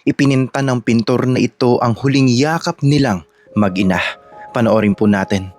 Ipininta ng pintor na ito ang huling yakap nilang mag-ina. Panoorin po natin.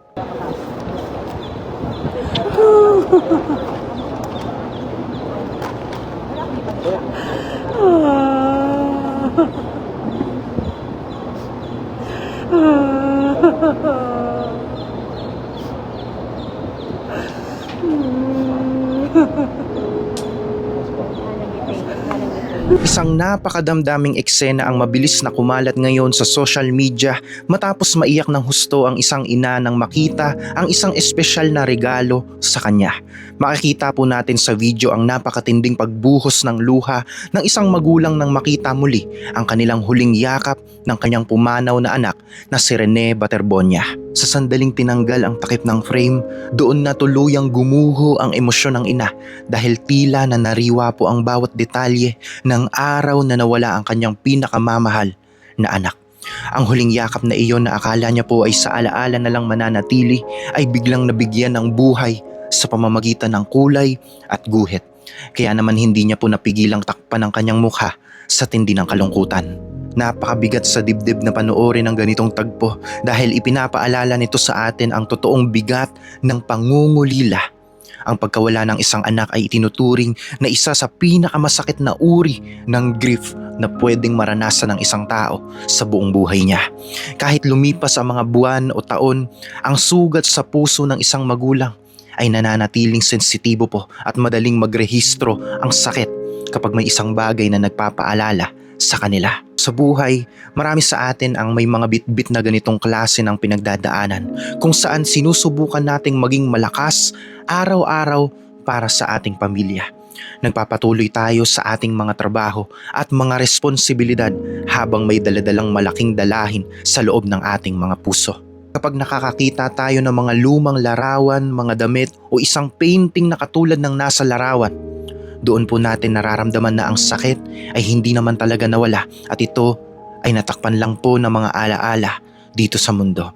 Isang napakadamdaming eksena ang mabilis na kumalat ngayon sa social media matapos maiyak ng husto ang isang ina nang makita ang isang espesyal na regalo sa kanya. Makikita po natin sa video ang napakatinding pagbuhos ng luha ng isang magulang nang makita muli ang kanilang huling yakap ng kanyang pumanaw na anak na si Rene Baterbonia. Sa sandaling tinanggal ang takip ng frame, doon na tuluyang gumuho ang emosyon ng ina dahil tila na nariwa po ang bawat detalye ng araw na nawala ang kanyang pinakamamahal na anak. Ang huling yakap na iyon na akala niya po ay sa alaala na lang mananatili ay biglang nabigyan ng buhay sa pamamagitan ng kulay at guhit. Kaya naman hindi niya po napigilang takpan ang kanyang mukha sa tindi ng kalungkutan. Napakabigat sa dibdib na panoorin ang ganitong tagpo dahil ipinapaalala nito sa atin ang totoong bigat ng pangungulila. Ang pagkawala ng isang anak ay itinuturing na isa sa pinakamasakit na uri ng grief na pwedeng maranasan ng isang tao sa buong buhay niya. Kahit lumipas ang mga buwan o taon, ang sugat sa puso ng isang magulang ay nananatiling sensitibo po at madaling magrehistro ang sakit kapag may isang bagay na nagpapaalala sa kanila. Sa buhay, marami sa atin ang may mga bitbit na ganitong klase ng pinagdadaanan kung saan sinusubukan nating maging malakas araw-araw para sa ating pamilya. Nagpapatuloy tayo sa ating mga trabaho at mga responsibilidad habang may daladalang malaking dalahin sa loob ng ating mga puso. Kapag nakakakita tayo ng mga lumang larawan, mga damit o isang painting na katulad ng nasa larawan, doon po natin nararamdaman na ang sakit ay hindi naman talaga nawala at ito ay natakpan lang po ng mga alaala dito sa mundo.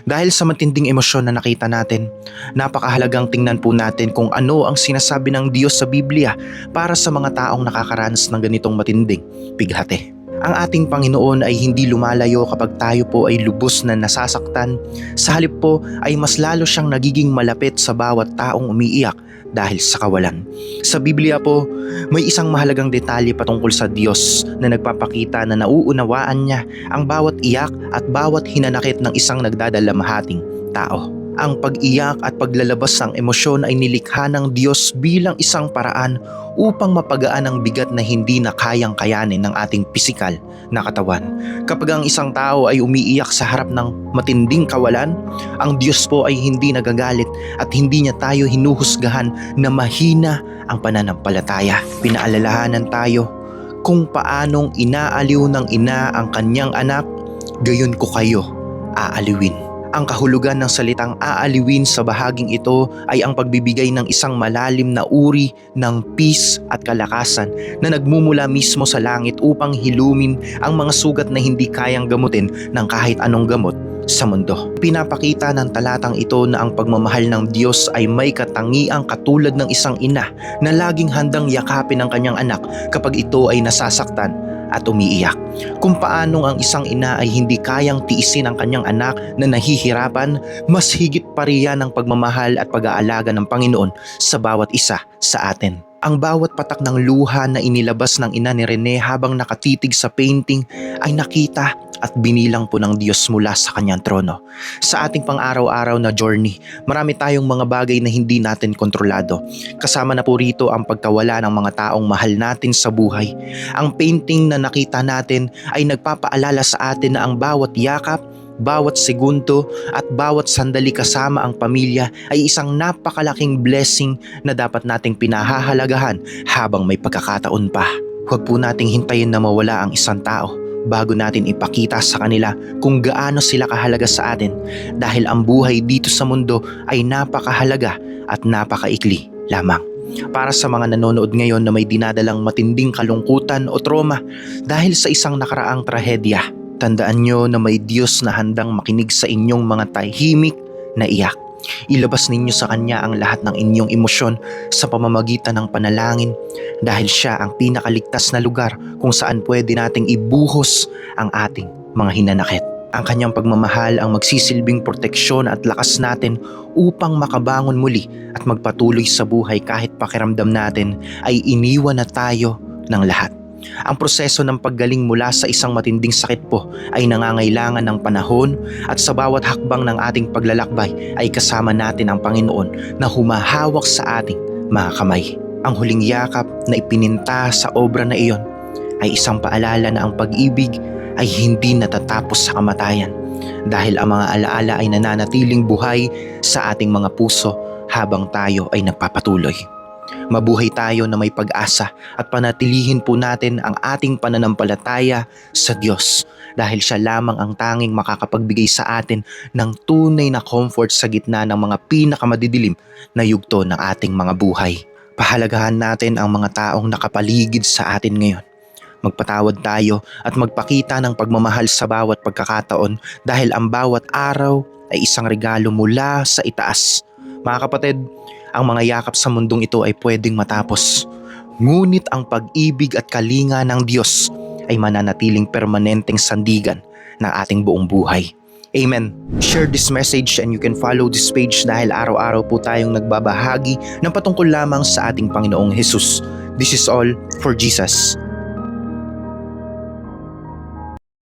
Dahil sa matinding emosyon na nakita natin, napakahalagang tingnan po natin kung ano ang sinasabi ng Diyos sa Biblia para sa mga taong nakakaranas ng ganitong matinding pighati. Ang ating Panginoon ay hindi lumalayo kapag tayo po ay lubos na nasasaktan. Sa halip po ay mas lalo siyang nagiging malapit sa bawat taong umiiyak dahil sa kawalan. Sa Biblia po, may isang mahalagang detalye patungkol sa Diyos na nagpapakita na nauunawaan niya ang bawat iyak at bawat hinanakit ng isang nagdadalamhating tao. Ang pag-iyak at paglalabas ng emosyon ay nilikha ng Diyos bilang isang paraan upang mapagaan ang bigat na hindi na kayang kayanin ng ating pisikal na katawan. Kapag ang isang tao ay umiiyak sa harap ng matinding kawalan, ang Diyos po ay hindi nagagalit at hindi niya tayo hinuhusgahan na mahina ang pananampalataya. Pinaalalahanan tayo kung paanong inaaliw ng ina ang kanyang anak, gayon ko kayo aaliwin. Ang kahulugan ng salitang aaliwin sa bahaging ito ay ang pagbibigay ng isang malalim na uri ng peace at kalakasan na nagmumula mismo sa langit upang hilumin ang mga sugat na hindi kayang gamutin ng kahit anong gamot sa mundo. Pinapakita ng talatang ito na ang pagmamahal ng Diyos ay may katangiang katulad ng isang ina na laging handang yakapin ang kanyang anak kapag ito ay nasasaktan at umiiyak. Kung paanong ang isang ina ay hindi kayang tiisin ang kanyang anak na nahihirapan, mas higit pa riyan ang pagmamahal at pag-aalaga ng Panginoon sa bawat isa sa atin. Ang bawat patak ng luha na inilabas ng ina ni Rene habang nakatitig sa painting ay nakita at binilang po ng Diyos mula sa kanyang trono. Sa ating pang-araw-araw na journey, marami tayong mga bagay na hindi natin kontrolado. Kasama na po rito ang pagkawala ng mga taong mahal natin sa buhay. Ang painting na nakita natin ay nagpapaalala sa atin na ang bawat yakap, bawat segundo at bawat sandali kasama ang pamilya ay isang napakalaking blessing na dapat nating pinahahalagahan habang may pagkakataon pa. Huwag po nating hintayin na mawala ang isang tao bago natin ipakita sa kanila kung gaano sila kahalaga sa atin dahil ang buhay dito sa mundo ay napakahalaga at napakaikli lamang. Para sa mga nanonood ngayon na may dinadalang matinding kalungkutan o trauma dahil sa isang nakaraang trahedya, tandaan nyo na may Diyos na handang makinig sa inyong mga tahimik na iyak. Ilabas ninyo sa Kanya ang lahat ng inyong emosyon sa pamamagitan ng panalangin dahil Siya ang pinakaligtas na lugar kung saan pwede nating ibuhos ang ating mga hinanakit. Ang Kanyang pagmamahal ang magsisilbing proteksyon at lakas natin upang makabangon muli at magpatuloy sa buhay kahit pakiramdam natin ay iniwan na tayo ng lahat. Ang proseso ng paggaling mula sa isang matinding sakit po ay nangangailangan ng panahon at sa bawat hakbang ng ating paglalakbay ay kasama natin ang Panginoon na humahawak sa ating mga kamay. Ang huling yakap na ipininta sa obra na iyon ay isang paalala na ang pag-ibig ay hindi natatapos sa kamatayan dahil ang mga alaala ay nananatiling buhay sa ating mga puso habang tayo ay nagpapatuloy. Mabuhay tayo na may pag-asa at panatilihin po natin ang ating pananampalataya sa Diyos dahil Siya lamang ang tanging makakapagbigay sa atin ng tunay na comfort sa gitna ng mga pinakamadidilim na yugto ng ating mga buhay. Pahalagahan natin ang mga taong nakapaligid sa atin ngayon. Magpatawad tayo at magpakita ng pagmamahal sa bawat pagkakataon dahil ang bawat araw ay isang regalo mula sa itaas. Mga kapatid, ang mga yakap sa mundong ito ay pwedeng matapos. Ngunit ang pag-ibig at kalinga ng Diyos ay mananatiling permanenteng sandigan ng ating buong buhay. Amen. Share this message and you can follow this page dahil araw-araw po tayong nagbabahagi ng patungkol lamang sa ating Panginoong Jesus. This is all for Jesus.